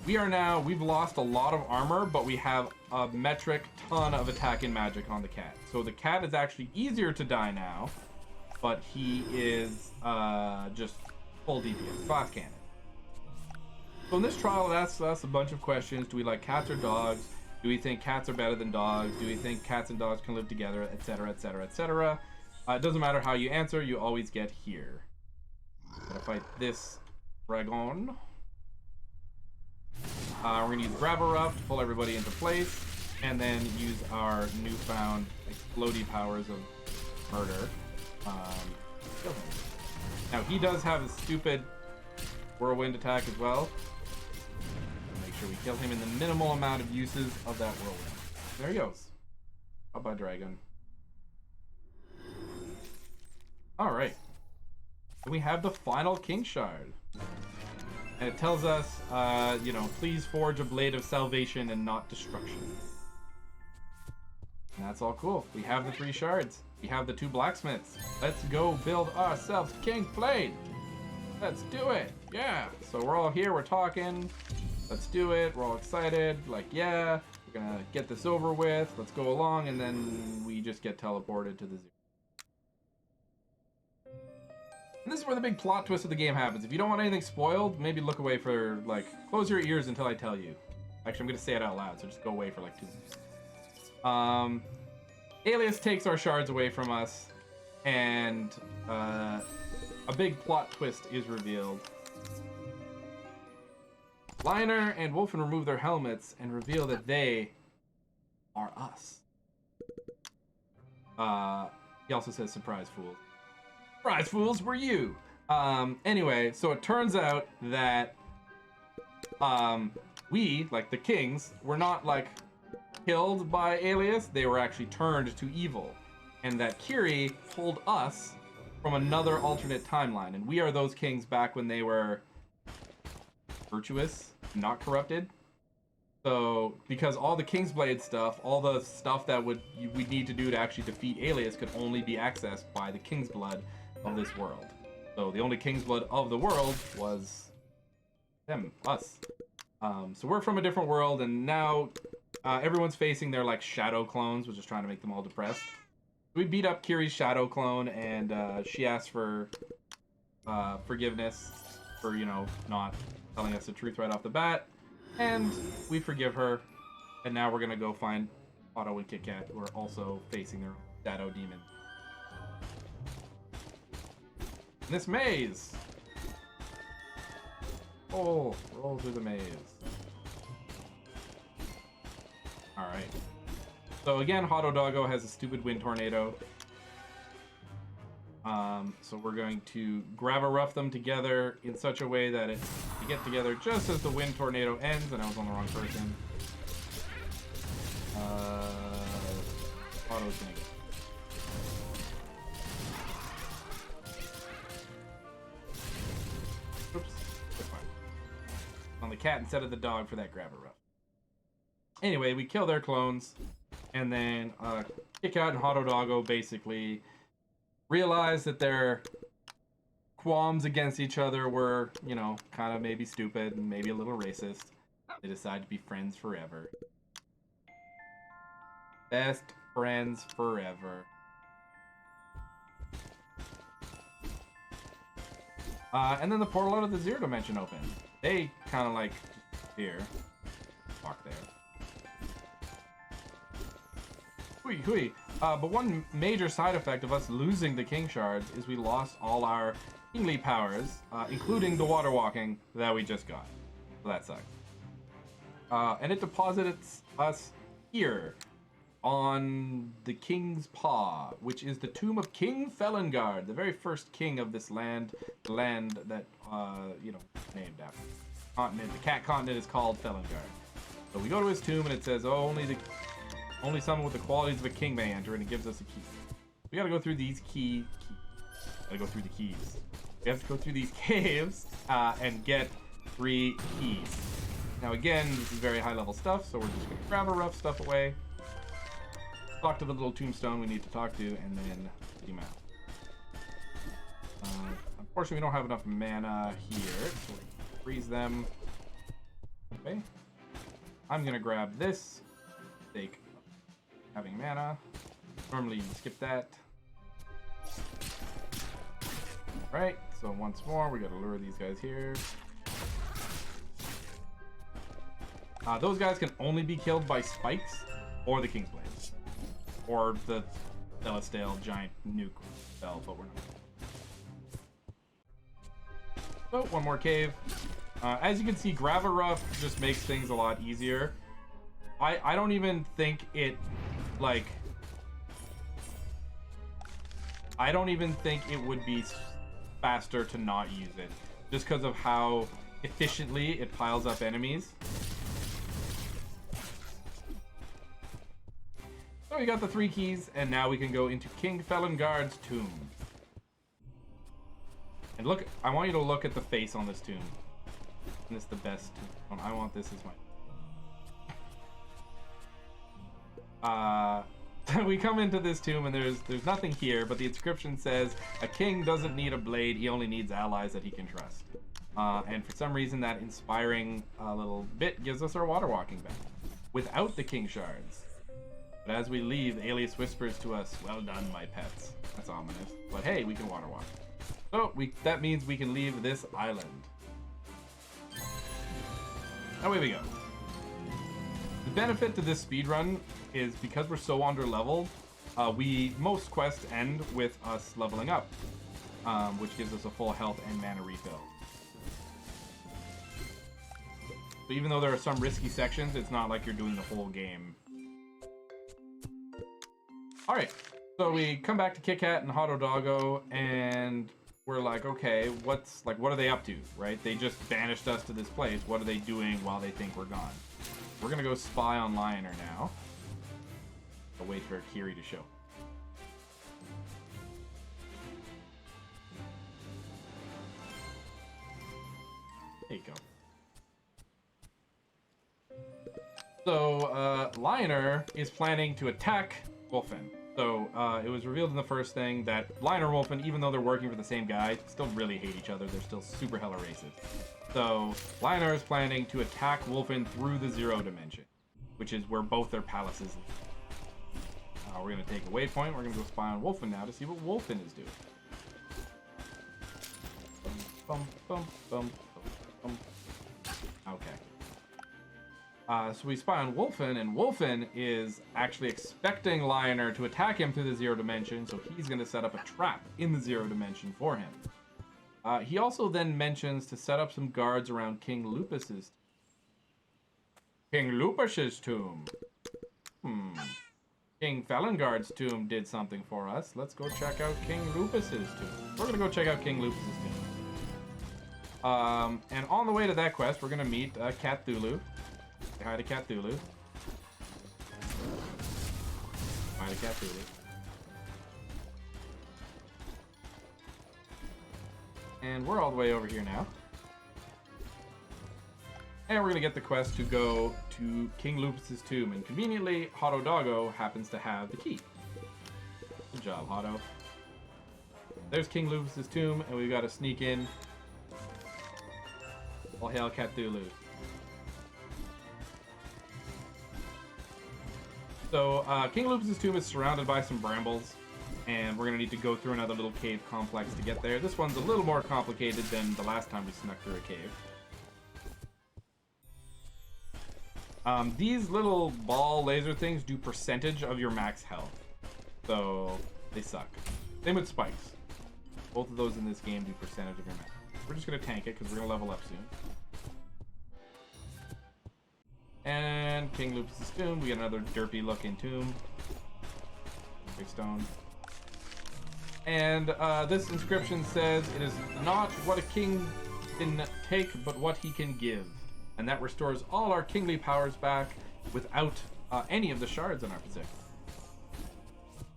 we've lost a lot of armor, but we have a metric ton of attack and magic on the cat. So the cat is actually easier to die now, but he is just full DPS, fast cannon. So in this trial, it asks us a bunch of questions. Do we like cats or dogs? Do we think cats are better than dogs? Do we think cats and dogs can live together, etc., etc., etc.? It doesn't matter how you answer, you always get here. I'm gonna fight this dragon. We're gonna use Grabber Rough to pull everybody into place, and then use our newfound explodey powers of murder. Kill him. Now he does have a stupid whirlwind attack as well. Make sure we kill him in the minimal amount of uses of that whirlwind. There he goes. Bye-bye, dragon. Alright. We have the final King Shard. And it tells us, you know, please forge a blade of salvation and not destruction. And that's all cool. We have the 3 shards. We have the 2 blacksmiths. Let's go build ourselves King's Blade. Let's do it. Yeah. So we're all here. We're talking. Let's do it. We're all excited. Like, yeah, we're gonna get this over with. Let's go along. And then we just get teleported to the zoo. And this is where the big plot twist of the game happens. If you don't want anything spoiled, maybe look away for, like, close your ears until I tell you. Actually, I'm gonna say it out loud, so just go away for like 2 minutes. Alias takes our shards away from us, and a big plot twist is revealed. Liner and Wolfen remove their helmets and reveal that they are us. He also says, surprise, fools. Surprise, fools, were you? Anyway, so it turns out that we, like the kings, were not, like, killed by Alias. They were actually turned to evil. And that Kiri pulled us from another alternate timeline. And we are those kings back when they were virtuous, not corrupted. So, because all the King's Blade stuff, all the stuff that we'd need to do to actually defeat Alias could only be accessed by the King's Blood of this world. So the only King's Blood of the world was them, us. So we're from a different world, and now everyone's facing their, like, shadow clones, which is trying to make them all depressed. We beat up Kiri's shadow clone, and she asked for forgiveness for, you know, not telling us the truth right off the bat. And we forgive her, and now we're gonna go find Otto and Kit Kat, who are also facing their own shadow demon. In this maze! Oh, roll through the maze. Alright. So again, Hotto Doggo has a stupid wind tornado. So we're going to Grabber Rough them together in such a way that we get together just as the wind tornado ends, and I was on the wrong person. Otto's gonna get. Oops, that's fine. On the cat instead of the dog for that Grabber Rough. Anyway, we kill their clones, and then Kit Kat and Hotto Doggo basically realize that their qualms against each other were, you know, kind of maybe stupid and maybe a little racist. They decide to be friends forever. Best friends forever. And then the portal out of the Zero Dimension opened. They kind of like here. Walk there. Hui hui. But one major side effect of us losing the King Shards is we lost all our kingly powers, including the water walking that we just got. So that sucks. And it deposits us here on the King's Paw, which is the tomb of King Felangard, the very first king of this land, the land that, you know, named after. Continent, the cat continent is called Felangard. So we go to his tomb and it says, oh, only someone with the qualities of a king may enter, and it gives us a key. We gotta go through these gotta go through the keys. We have to go through these caves and get 3 keys. Now again, this is very high level stuff, so we're just gonna grab our rough stuff away, talk to the little tombstone we need to talk to, and then team out. Unfortunately, we don't have enough mana here, so we freeze them. Okay. I'm gonna grab this. Sake having mana. Normally you skip that. Alright, so once more we gotta lure these guys here. Those guys can only be killed by spikes or the King's Blade. Or the Celestial giant nuke spell, but we're not. So, one more cave. As you can see, Gravirough just makes things a lot easier. I don't even think it, like... I don't even think it would be faster to not use it. Just because of how efficiently it piles up enemies. So we got the 3 keys, and now we can go into King Felangard's tomb. And look, I want you to look at the face on this tomb. And it's the best tomb. I want this as my... we come into this tomb and there's nothing here, but the inscription says, a king doesn't need a blade, he only needs allies that he can trust. And for some reason that inspiring little bit gives us our water walking back, without the king shards. But as we leave, Alias whispers to us, well done, my pets. That's ominous, but hey, we can water walk. So that means we can leave this island. Away we go. The benefit to this speedrun is because we're so under-leveled, most quests end with us leveling up, which gives us a full health and mana refill. So even though there are some risky sections, it's not like you're doing the whole game. Alright, so we come back to Kit Kat and Hotto Doggo, and we're like, okay, what are they up to, right? They just banished us to this place. What are they doing while they think we're gone? We're gonna go spy on Lioner now. I'll wait for Kiri to show. There you go. So, Lioner is planning to attack Wolfen. So, it was revealed in the first thing that Lioner and Wolfen, even though they're working for the same guy, still really hate each other. They're still super hella racist. So, Lioner is planning to attack Wolfen through the Zero Dimension, which is where both their palaces live. We're going to take a waypoint. We're going to go spy on Wolfen now to see what Wolfen is doing. Okay. So we spy on Wolfen, and Wolfen is actually expecting Lioner to attack him through the Zero Dimension, so he's going to set up a trap in the Zero Dimension for him. He also then mentions to set up some guards around King Lupus's tomb. King Felangard's tomb did something for us. Let's go check out King Lupus's tomb. We're going to go check out King Lupus's tomb. And on the way to that quest, we're going to meet Cthulhu. Say hi to Cthulhu. Hi to Cthulhu. And we're all the way over here now. And we're going to get the quest to go to King Lupus's tomb. And conveniently, Hotto Doggo happens to have the key. Good job, Hotto. There's King Lupus's tomb, and we've got to sneak in. All hail Cthulhu. So, King Lupus's tomb is surrounded by some brambles, and we're going to need to go through another little cave complex to get there. This one's a little more complicated than the last time we snuck through a cave. These little ball laser things do percentage of your max health, so they suck. Same with spikes. Both of those in this game do percentage of your max. We're just going to tank it because we're going to level up soon. And King Lupus's tomb, we get another derpy looking tomb. Big stone. And this inscription says, it is not what a king can take, but what he can give. And that restores all our kingly powers back without any of the shards in our possession.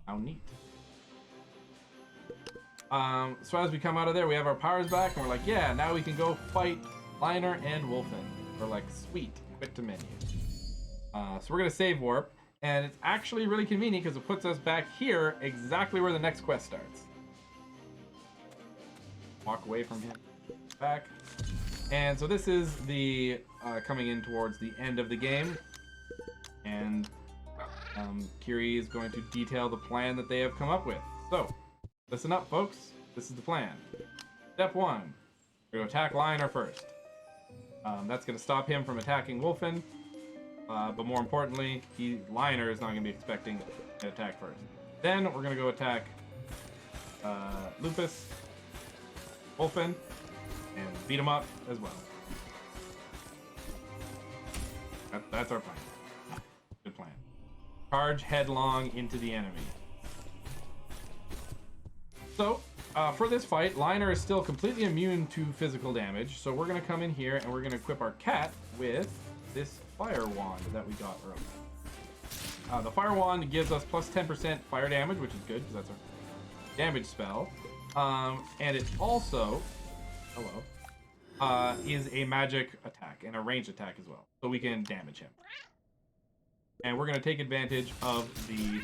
How neat. So as we come out of there, we have our powers back, and we're like, yeah, now we can go fight Lioner and Wolfen. We're like, sweet, quit to menu. So we're going to save warp, and it's actually really convenient because it puts us back here exactly where the next quest starts. Walk away from him. Back. And so this is the coming in towards the end of the game, and Kiri is going to detail the plan that they have come up with. So, listen up, folks. This is the plan. Step 1. We're going to attack Lioner first. That's going to stop him from attacking Wolfen, but more importantly, Lioner is not going to be expecting an attack first. Then we're going to go attack Lupus, Wolfen, and beat him up as well. That's our plan. Good plan. Charge headlong into the enemy. So, for this fight, Liner is still completely immune to physical damage, so we're going to come in here and we're going to equip our cat with this fire wand that we got earlier. The fire wand gives us plus 10% fire damage, which is good because that's our damage spell. And it also, is a magic attack and a ranged attack as well, so we can damage him. And we're going to take advantage of the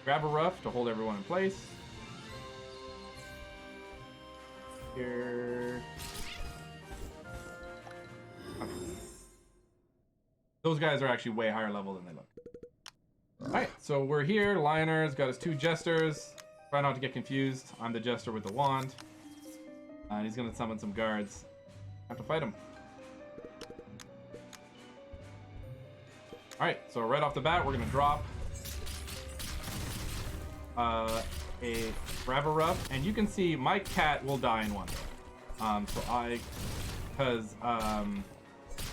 grabber rough to hold everyone in place. Here. Okay. Those guys are actually way higher level than they look. Alright, so we're here. Liner's got his 2 jesters. Try not to get confused. I'm the jester with the wand. And he's going to summon some guards. Have to fight him. Alright, so right off the bat, we're going to drop a grabber rough. And you can see my cat will die in one go. Because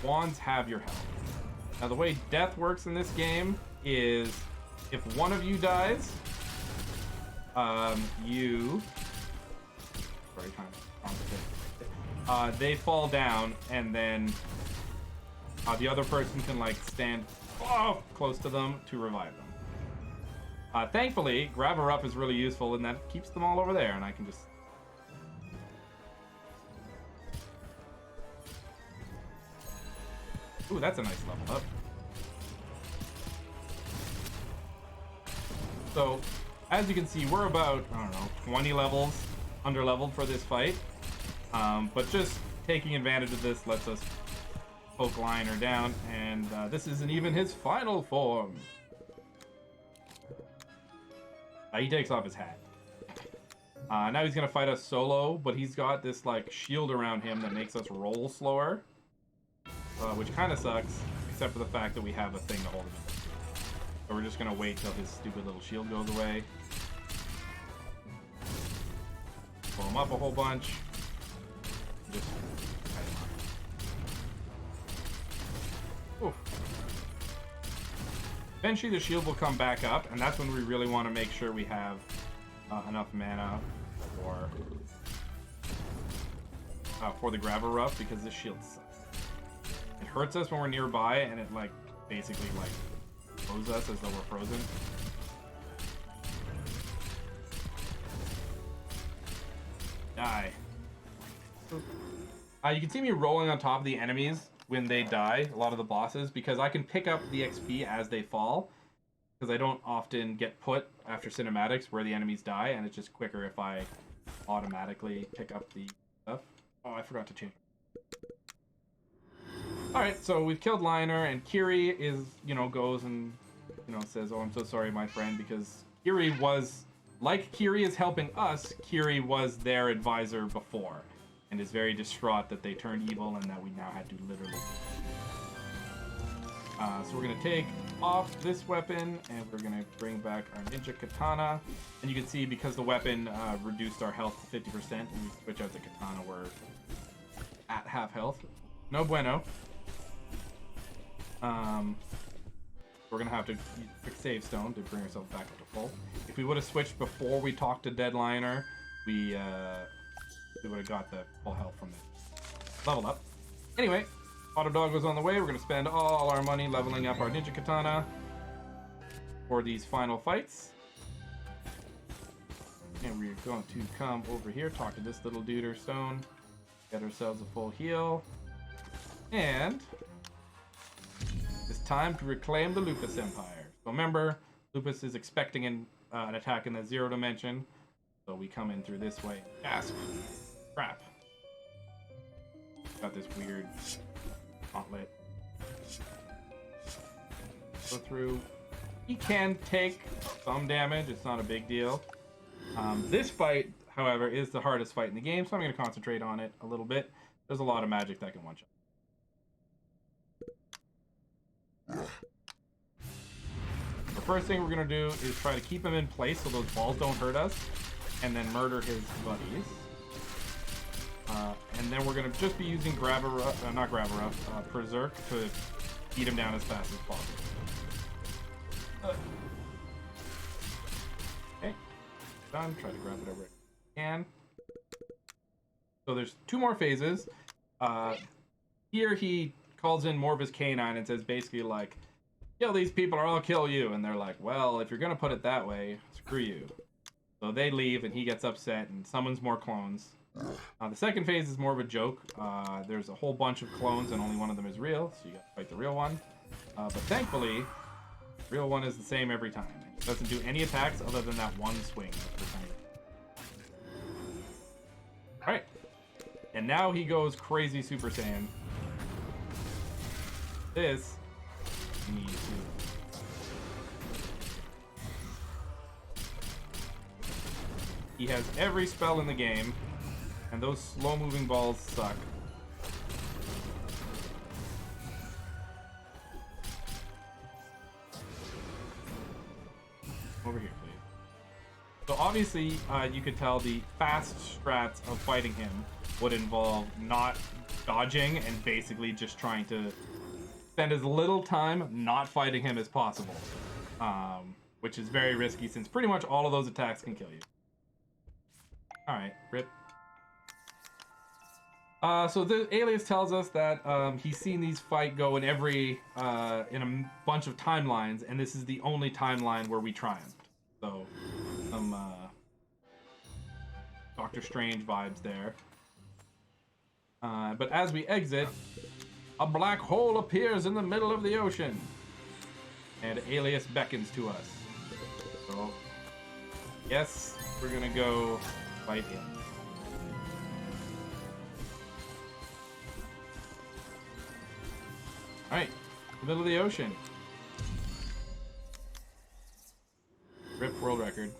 wands have your health. Now, the way death works in this game is if one of you dies, they fall down, and then the other person can like stand close to them to revive them. Thankfully, grabber up is really useful, and that keeps them all over there, and I can just. Ooh, that's a nice level up. So, as you can see, we're about, I don't know, 20 levels under-leveled for this fight. But just taking advantage of this lets us poke Liner down, and this isn't even his final form. He takes off his hat. Now he's going to fight us solo, but he's got this like shield around him that makes us roll slower. Which kind of sucks, except for the fact that we have a thing to hold him in. So we're just going to wait till his stupid little shield goes away. Pull him up a whole bunch. Just cut him off. Oof. Eventually the shield will come back up, and that's when we really want to make sure we have enough mana for the grabber rough, because this shield sucks. It hurts us when we're nearby, and it like basically like throws us as though we're frozen. Die. You can see me rolling on top of the enemies when they die, a lot of the bosses, because I can pick up the XP as they fall, because I don't often get put after cinematics where the enemies die, and it's just quicker if I automatically pick up the stuff. Oh, I forgot to change. Alright, so we've killed Liner, and Kiri is, goes and, says, "Oh, I'm so sorry, my friend," because Kiri was, like Kiri is helping us, Kiri was their advisor before, and is very distraught that they turned evil and that we now had to literally. So we're going to take off this weapon, and we're going to bring back our ninja katana. And you can see, because the weapon reduced our health to 50%, when we switch out the katana, we're at half health. No bueno. We're going to have to use a quick save stone to bring ourselves back up to full. If we would have switched before we talked to Dead Liner, we would have got the full health from the level up. Anyway, Auto Dog was on the way. We're going to spend all our money leveling up our ninja katana for these final fights. And we're going to come over here, talk to this little duder stone, get ourselves a full heal, and it's time to reclaim the Lupus Empire. So remember, Lupus is expecting an attack in the 0 dimension, so we come in through this way. Gasp! Crap. Got this weird gauntlet. Go through. He can take some damage, it's not a big deal. This fight, however, is the hardest fight in the game, so I'm going to concentrate on it a little bit. There's a lot of magic that can one-shot. The first thing we're going to do is try to keep him in place so those balls don't hurt us, and then murder his buddies. And then we're gonna just be using Berserk to beat him down as fast as possible. Okay, done. Try to grab whatever I can. So there's 2 more phases. Here he calls in more of his canine and says basically like, kill these people or I'll kill you. And they're like, well, if you're gonna put it that way, screw you. So they leave and he gets upset and summons more clones. The second phase is more of a joke. There's a whole bunch of clones and only one of them is real, so you gotta fight the real one. But thankfully, the real one is the same every time. It doesn't do any attacks other than that one swing. Alright. And now he goes crazy Super Saiyan. This, you need to... He has every spell in the game, and those slow-moving balls suck. Over here, please. So obviously, you could tell the fast strats of fighting him would involve not dodging and basically just trying to spend as little time not fighting him as possible. Which is very risky since pretty much all of those attacks can kill you. Alright, rip. So the alias tells us that he's seen these fight go in every in a bunch of timelines, and this is the only timeline where we triumphed. So some Doctor Strange vibes there. But as we exit, a black hole appears in the middle of the ocean, and Alias beckons to us. So yes, we're gonna go fight him. Alright, the middle of the ocean. RIP world record.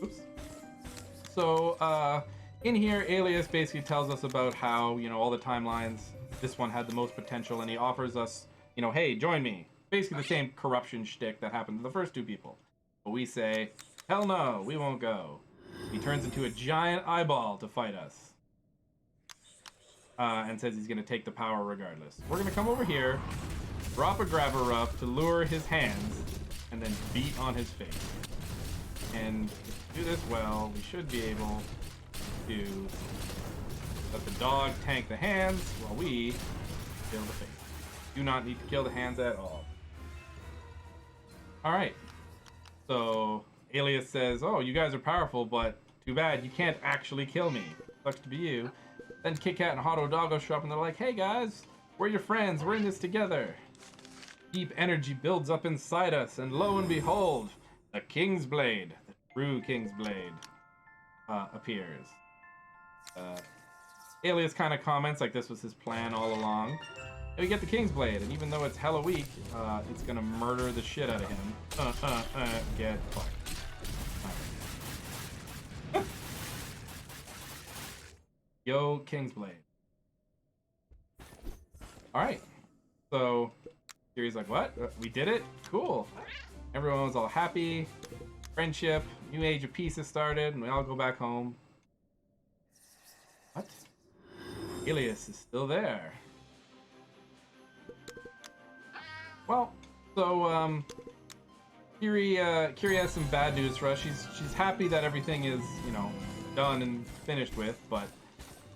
Oops. So, in here, Alias basically tells us about how, you know, all the timelines, this one had the most potential, and he offers us, you know, hey, join me. Basically the same corruption shtick that happened to the first 2 people. But we say, hell no, we won't go. He turns into a giant eyeball to fight us. And says he's going to take the power regardless. We're going to come over here, drop a grabber up to lure his hands, and then beat on his face. And if we do this well, we should be able to let the dog tank the hands while we kill the face. Do not need to kill the hands at all. Alright. So, Alias says, oh, you guys are powerful, but too bad, you can't actually kill me. Sucks to be you. Then Kit Kat and Hotto Doggo show up and they're like, hey guys, we're your friends, we're in this together. Deep energy builds up inside us, and lo and behold, the King's Blade, the true King's Blade, appears. Alias kind of comments like this was his plan all along. And we get the King's Blade, and even though it's hella weak, it's gonna murder the shit out of him. Get fucked. Yo, King's Blade. Alright. So, Kiri's like, what? We did it? Cool. Everyone was all happy. Friendship. New age of peace has started, and we all go back home. What? Alias is still there. Well, so, Kiri has some bad news for us. She's happy that everything is, you know, done and finished with, but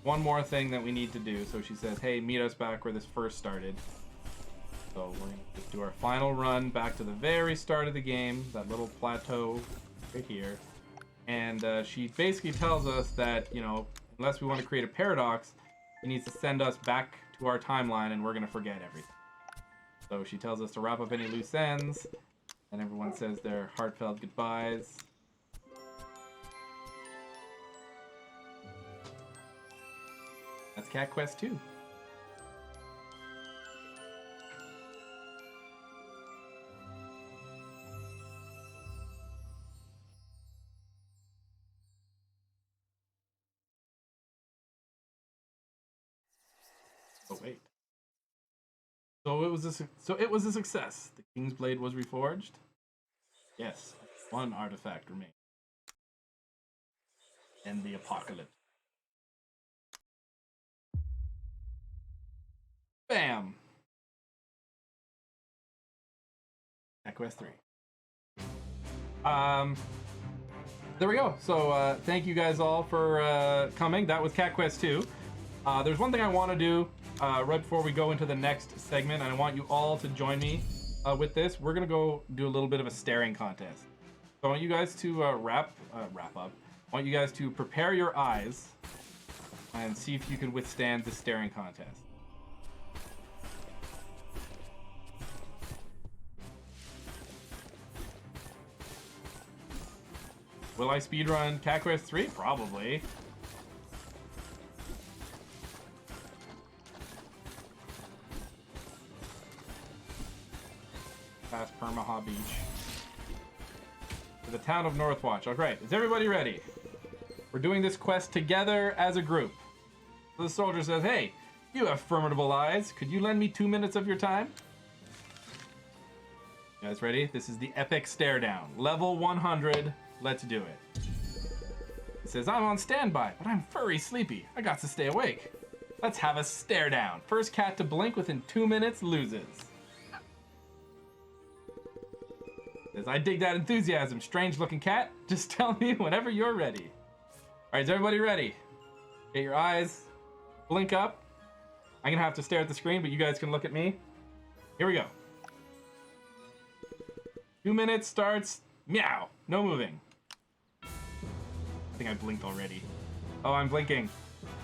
one more thing that we need to do. So she says, hey, meet us back where this first started. So we're gonna just do our final run back to the very start of the game, that little plateau right here. And she basically tells us that, you know, unless we want to create a paradox, she needs to send us back to our timeline and we're gonna forget everything. So she tells us to wrap up any loose ends, and everyone says their heartfelt goodbyes. That's Cat Quest 2. Oh wait. So it was a success. The King's Blade was reforged. Yes, one artifact remained. End the apocalypse. Bam! Cat Quest 3. There we go. So thank you guys all for coming. That was Cat Quest 2. There's one thing I want to do right before we go into the next segment, and I want you all to join me with this. We're gonna go do a little bit of a staring contest. So I want you guys to wrap up. I want you guys to prepare your eyes and see if you can withstand the staring contest. Will I speedrun Cat Quest 3? Probably. Past Permaha Beach. To the town of Northwatch. Alright, is everybody ready? We're doing this quest together as a group. So the soldier says, hey, you have formidable eyes. Could you lend me 2 minutes of your time? You guys ready? This is the epic stare down. Level 100. Let's do it. It says, I'm on standby, but I'm furry sleepy. I got to stay awake. Let's have a stare down. First cat to blink within 2 minutes loses. It says, I dig that enthusiasm, strange looking cat. Just tell me whenever you're ready. All right, is everybody ready? Get your eyes, blink up. I'm gonna have to stare at the screen, but you guys can look at me. Here we go. 2 minutes starts, meow, no moving. I think I blinked already. Oh, I'm blinking.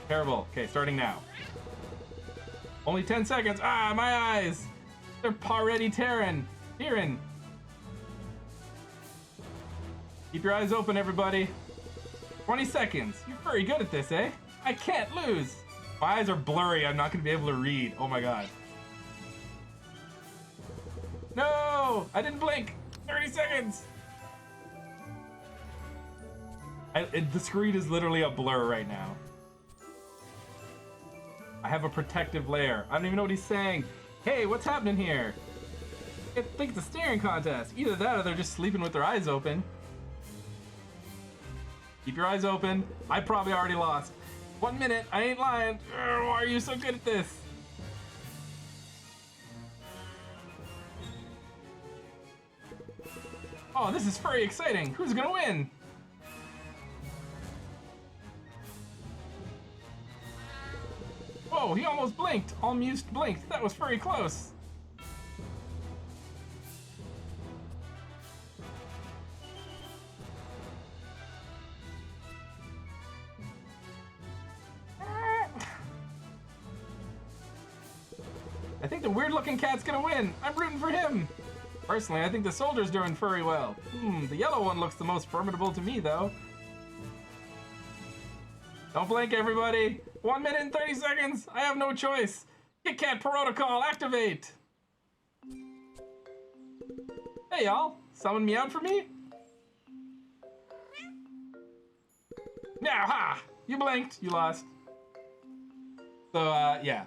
Terrible. Okay, starting now. Only 10 seconds. Ah, my eyes. They're already tearing. Keep your eyes open, everybody. 20 seconds. You're very good at this, eh? I can't lose. My eyes are blurry. I'm not going to be able to read. Oh my god. No! I didn't blink. 30 seconds. The screen is literally a blur right now. I have a protective layer. I don't even know what he's saying. Hey, what's happening here? I think it's a staring contest. Either that or they're just sleeping with their eyes open. Keep your eyes open. I probably already lost. 1 minute. I ain't lying. Why are you so good at this? Oh, this is very exciting. Who's gonna win? Whoa, he almost blinked. Almost blinked. That was very close. I think the weird-looking cat's gonna win. I'm rooting for him. Personally, I think the soldier's doing very well. The yellow one looks the most formidable to me, though. Don't blink, everybody. 1 minute and 30 seconds. I have no choice. Kit Kat protocol, activate. Hey, y'all. Someone meowed for me? Now, ha! You blinked. You lost. So, yeah.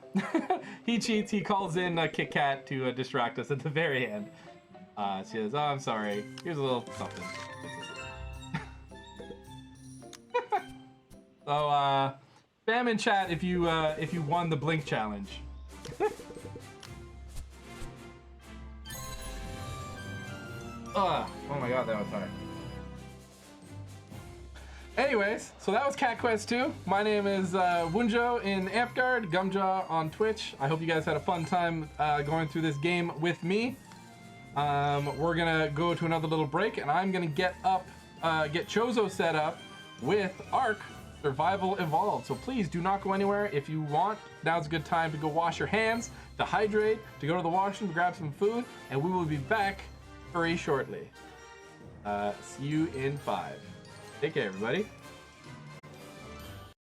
He cheats. He calls in Kit Kat to distract us at the very end. She says, oh, I'm sorry. Here's a little something. So, spam in chat if you won the blink challenge. Oh my god, that was hard. Anyways, so that was Cat Quest 2. My name is Gumjaw in Amtgard, Gumjaw on Twitch. I hope you guys had a fun time going through this game with me. We're gonna go to another little break, and I'm gonna get Chozo set up with Ark Survival Evolved. So please do not go anywhere. If you want, now's a good time to go wash your hands, to hydrate, to go to the washroom, to grab some food, and we will be back very shortly. See you in 5. Take care, everybody.